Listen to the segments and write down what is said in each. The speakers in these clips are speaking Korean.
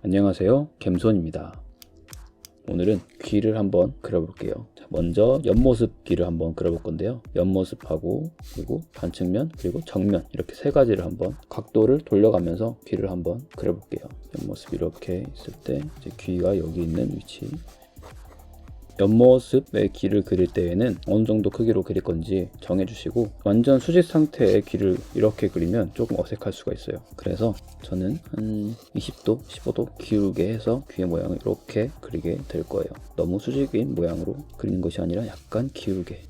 안녕하세요, 갬손입니다. 오늘은 귀를 한번 그려볼게요. 자, 먼저 옆모습 귀를 한번 그려볼 건데요. 옆모습하고 그리고 반측면 그리고 정면 이렇게 세 가지를 한번 각도를 돌려가면서 귀를 한번 그려볼게요. 옆모습 이렇게 있을 때 이제 귀가 여기 있는 위치. 옆모습의 귀를 그릴 때에는 어느 정도 크기로 그릴 건지 정해주시고, 완전 수직 상태의 귀를 이렇게 그리면 조금 어색할 수가 있어요. 그래서 저는 한 20도, 15도 기울게 해서 귀의 모양을 이렇게 그리게 될 거예요. 너무 수직인 모양으로 그리는 것이 아니라 약간 기울게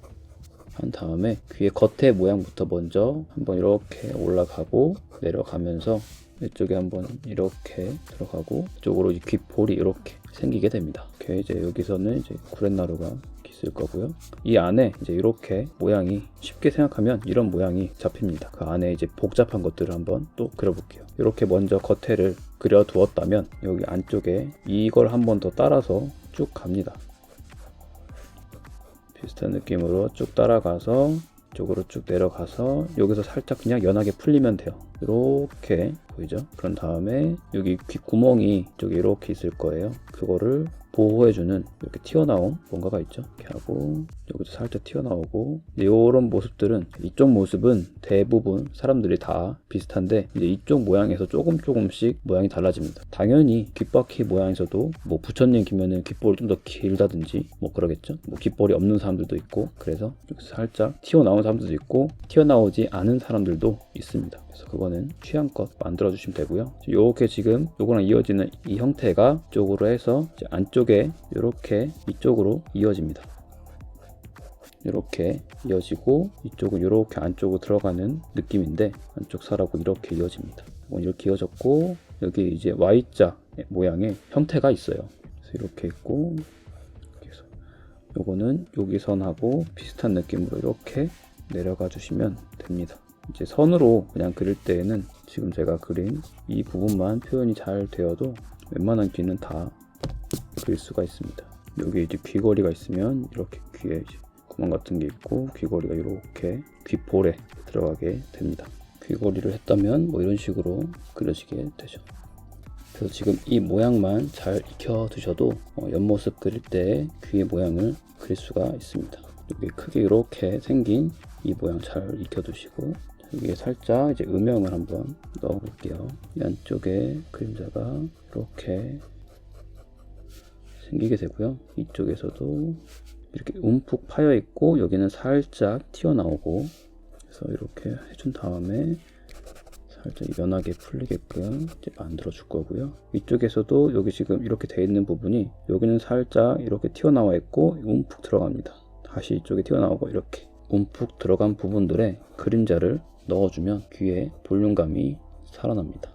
한 다음에 귀의 겉의 모양부터 먼저 한번 이렇게 올라가고 내려가면서 이쪽에 한번 이렇게 들어가고 이쪽으로 귓볼이 이렇게 생기게 됩니다. 이렇게 이제 여기서는 이제 구렛나루가 있을 거고요. 이 안에 이제 이렇게 모양이, 쉽게 생각하면 이런 모양이 잡힙니다. 그 안에 이제 복잡한 것들을 한번 또 그려볼게요. 이렇게 먼저 겉에를 그려 두었다면 여기 안쪽에 이걸 한번 더 따라서 쭉 갑니다. 비슷한 느낌으로 쭉 따라가서 이쪽으로 쭉 내려가서 여기서 살짝 그냥 연하게 풀리면 돼요. 이렇게 보이죠? 그런 다음에 여기 귓구멍이 이쪽에 이렇게 있을 거예요. 그거를 보호해주는 이렇게 튀어나온 뭔가가 있죠? 이렇게 하고 여기도 살짝 튀어나오고, 이런 모습들은, 이쪽 모습은 대부분 사람들이 다 비슷한데 이제 이쪽 모양에서 조금씩 모양이 달라집니다. 당연히 귓바퀴 모양에서도 뭐 부처님 귀면은 귓볼이 좀 더 길다든지 뭐 그러겠죠? 뭐 귓볼이 없는 사람들도 있고, 그래서 살짝 튀어나온 사람들도 있고 튀어나오지 않은 사람들도 있습니다. 그래서 그거는 취향껏 만들어 주시면 되고요. 이렇게 지금 요거랑 이어지는 이 형태가 이쪽으로 해서 이제 안쪽에 이렇게 이쪽으로 이어집니다. 이렇게 이어지고 이쪽은 이렇게 안쪽으로 들어가는 느낌인데 안쪽 살하고 이렇게 이어집니다. 이렇게 이어졌고, 여기 이제 Y자 모양의 형태가 있어요. 그래서 이렇게 있고, 그래서 요거는 여기 선하고 비슷한 느낌으로 이렇게 내려가 주시면 됩니다. 이제 선으로 그냥 그릴 때에는 지금 제가 그린 이 부분만 표현이 잘 되어도 웬만한 귀는 다 그릴 수가 있습니다. 여기 이제 귀걸이가 있으면 이렇게 귀에 이제 구멍 같은 게 있고 귀걸이가 이렇게 귓볼에 들어가게 됩니다. 귀걸이를 했다면 뭐 이런 식으로 그려지게 되죠. 그래서 지금 이 모양만 잘 익혀 두셔도 옆모습 그릴 때 귀의 모양을 그릴 수가 있습니다. 여기 크게 이렇게 생긴 이 모양 잘 익혀 두시고, 여기에 살짝 이제 음영을 한번 넣어 볼게요. 이 안쪽에 그림자가 이렇게 생기게 되고요. 이쪽에서도 이렇게 움푹 파여 있고 여기는 살짝 튀어나오고, 그래서 이렇게 해준 다음에 살짝 연하게 풀리게끔 이제 만들어 줄 거고요. 이쪽에서도 여기 지금 이렇게 돼 있는 부분이 여기는 살짝 이렇게 튀어나와 있고 움푹 들어갑니다. 다시 이쪽에 튀어나오고, 이렇게 움푹 들어간 부분들에 그림자를 넣어주면 귀에 볼륨감이 살아납니다.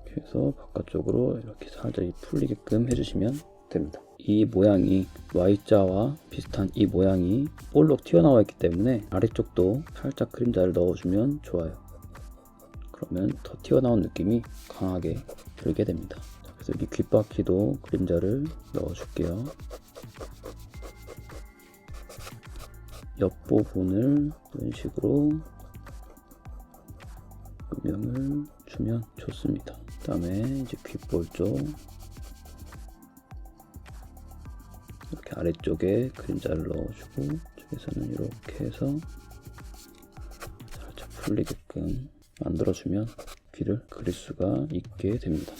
그래서 바깥쪽으로 이렇게 살짝 풀리게끔 해주시면 됩니다. 이 모양이 Y자와 비슷한 이 모양이 볼록 튀어나와 있기 때문에 아래쪽도 살짝 그림자를 넣어주면 좋아요. 그러면 더 튀어나온 느낌이 강하게 들게 됩니다. 그래서 여기 귓바퀴도 그림자를 넣어줄게요. 옆부분을 이런 식으로 음영을 주면 좋습니다. 그 다음에 이제 귓볼 쪽 이렇게 아래쪽에 그림자를 넣어주고, 쪽에서는 이렇게 해서 살짝 풀리게끔 만들어주면 귀를 그릴 수가 있게 됩니다.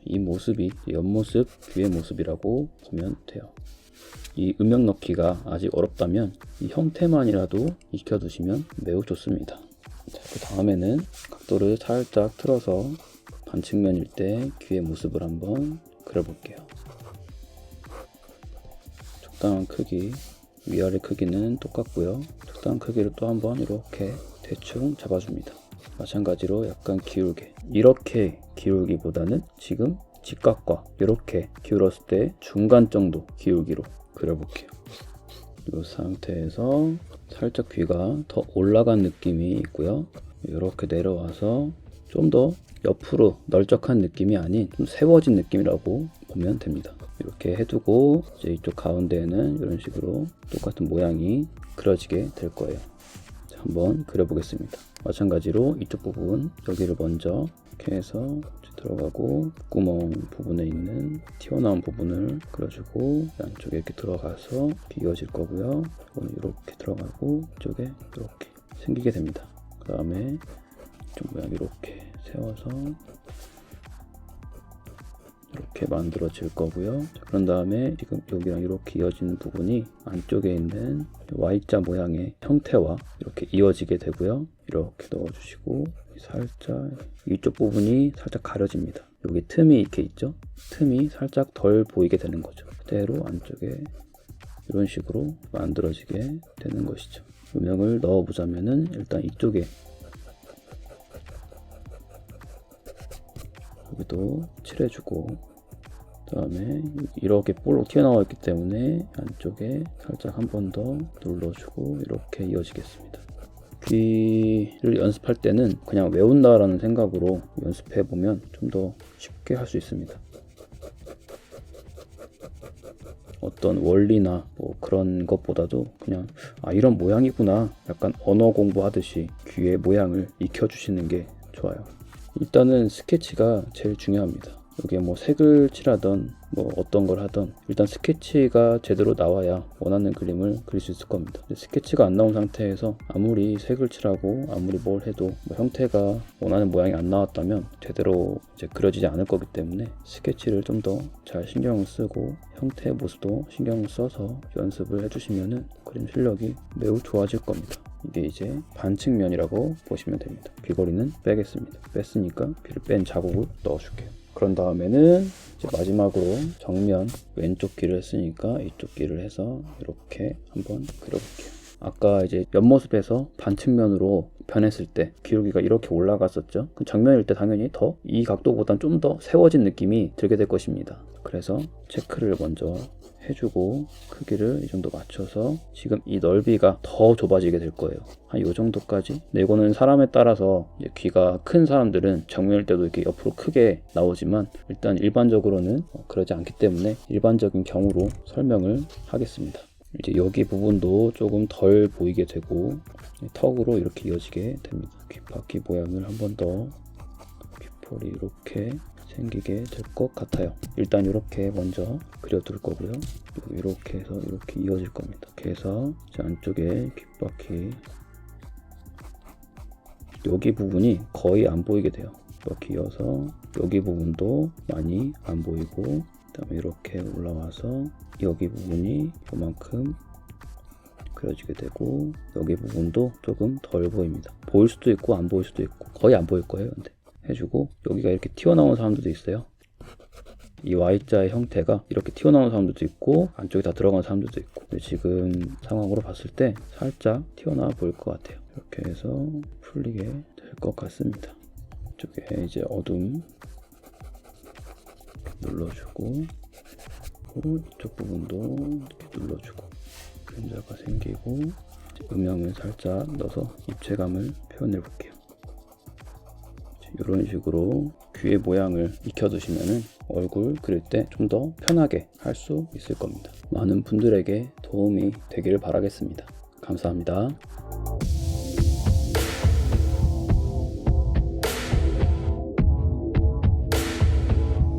이 모습이 옆모습, 귀의 모습이라고 보면 돼요. 이 음영 넣기가 아직 어렵다면 이 형태만이라도 익혀두시면 매우 좋습니다. 자, 그 다음에는 각도를 살짝 틀어서 반측면일 때 귀의 모습을 한번 그려볼게요. 적당한 크기, 위아래 크기는 똑같고요. 적당한 크기를 또 한번 이렇게 대충 잡아줍니다. 마찬가지로 약간 기울게, 이렇게 기울기보다는 지금 직각과 이렇게 기울었을 때 중간 정도 기울기로 그려볼게요. 이 상태에서 살짝 귀가 더 올라간 느낌이 있고요. 이렇게 내려와서 좀 더 옆으로 널쩍한 느낌이 아닌 좀 세워진 느낌이라고 보면 됩니다. 이렇게 해두고 이제 이쪽 가운데에는 이런 식으로 똑같은 모양이 그려지게 될 거예요. 자, 한번 그려보겠습니다. 마찬가지로 이쪽 부분 여기를 먼저 이렇게 해서 들어가고 구멍 부분에 있는 튀어나온 부분을 그려주고 안쪽에 이렇게 들어가서 이렇게 이어질 거고요. 이거는 이렇게 들어가고 이쪽에 이렇게 생기게 됩니다. 그 다음에 이쪽 모양 이렇게 세워서 이렇게 만들어질 거고요. 자, 그런 다음에 지금 여기랑 이렇게 이어지는 부분이 안쪽에 있는 Y자 모양의 형태와 이렇게 이어지게 되고요. 이렇게 넣어주시고 살짝 이쪽 부분이 살짝 가려집니다. 여기 틈이 이렇게 있죠? 틈이 살짝 덜 보이게 되는 거죠. 그대로 안쪽에 이런 식으로 만들어지게 되는 것이죠. 음영을 넣어보자면은 일단 이쪽에 여기도 칠해주고 그 다음에 이렇게 볼록 튀어나와 있기 때문에 안쪽에 살짝 한 번 더 눌러주고 이렇게 이어지겠습니다. 귀를 연습할 때는 그냥 외운다라는 생각으로 연습해 보면 좀 더 쉽게 할 수 있습니다. 어떤 원리나 뭐 그런 것보다도 그냥 이런 모양이구나, 약간 언어 공부하듯이 귀의 모양을 익혀주시는 게 좋아요. 일단은 스케치가 제일 중요합니다. 여기에 뭐 색을 칠하던 뭐 어떤 걸 하던 일단 스케치가 제대로 나와야 원하는 그림을 그릴 수 있을 겁니다. 스케치가 안 나온 상태에서 아무리 색을 칠하고 아무리 뭘 해도 뭐 형태가 원하는 모양이 안 나왔다면 제대로 이제 그려지지 않을 거기 때문에 스케치를 좀 더 잘 신경을 쓰고 형태의 모습도 신경을 써서 연습을 해주시면은 그림 실력이 매우 좋아질 겁니다. 이게 이제 반측면이라고 보시면 됩니다. 귀걸이는 빼겠습니다. 뺐으니까 귀를 뺀 자국을 넣어줄게요. 그런 다음에는 이제 마지막으로 정면 왼쪽 귀를 했으니까 이쪽 귀를 해서 이렇게 한번 그려볼게요. 아까 이제 옆모습에서 반측면으로 변했을 때 귀여기가 이렇게 올라갔었죠. 그럼 정면일 때 당연히 더 이 각도보단 좀 더 세워진 느낌이 들게 될 것입니다. 그래서 체크를 먼저 해주고 크기를 이 정도 맞춰서 지금 이 넓이가 더 좁아지게 될 거예요. 한 이 정도까지. 근데 이거는 사람에 따라서 이제 귀가 큰 사람들은 정면일 때도 이렇게 옆으로 크게 나오지만 일단 일반적으로는 그러지 않기 때문에 일반적인 경우로 설명을 하겠습니다. 이제 여기 부분도 조금 덜 보이게 되고 턱으로 이렇게 이어지게 됩니다. 귓바퀴 모양을 한 번 더 귓볼이 이렇게 생기게 될 것 같아요. 일단 이렇게 먼저 그려둘 거고요. 이렇게 해서 이렇게 이어질 겁니다. 이렇게 해서 안쪽에 귓바퀴 여기 부분이 거의 안 보이게 돼요. 이렇게 이어서 여기 부분도 많이 안 보이고 그 다음에 이렇게 올라와서 여기 부분이 이만큼 그려지게 되고 여기 부분도 조금 덜 보입니다. 보일 수도 있고 안 보일 수도 있고 거의 안 보일 거예요. 근데 해주고 여기가 이렇게 튀어나온 사람들도 있어요. 이 Y자의 형태가 이렇게 튀어나온 사람들도 있고 안쪽에 다 들어간 사람들도 있고 근데 지금 상황으로 봤을 때 살짝 튀어나와 보일 것 같아요. 이렇게 해서 풀리게 될 것 같습니다. 이쪽에 이제 어둠 눌러주고 이쪽 부분도 이렇게 눌러주고 그림자가 생기고 음영을 살짝 넣어서 입체감을 표현해 볼게요. 이런 식으로 귀의 모양을 익혀두시면 얼굴 그릴 때 좀 더 편하게 할 수 있을 겁니다. 많은 분들에게 도움이 되기를 바라겠습니다. 감사합니다.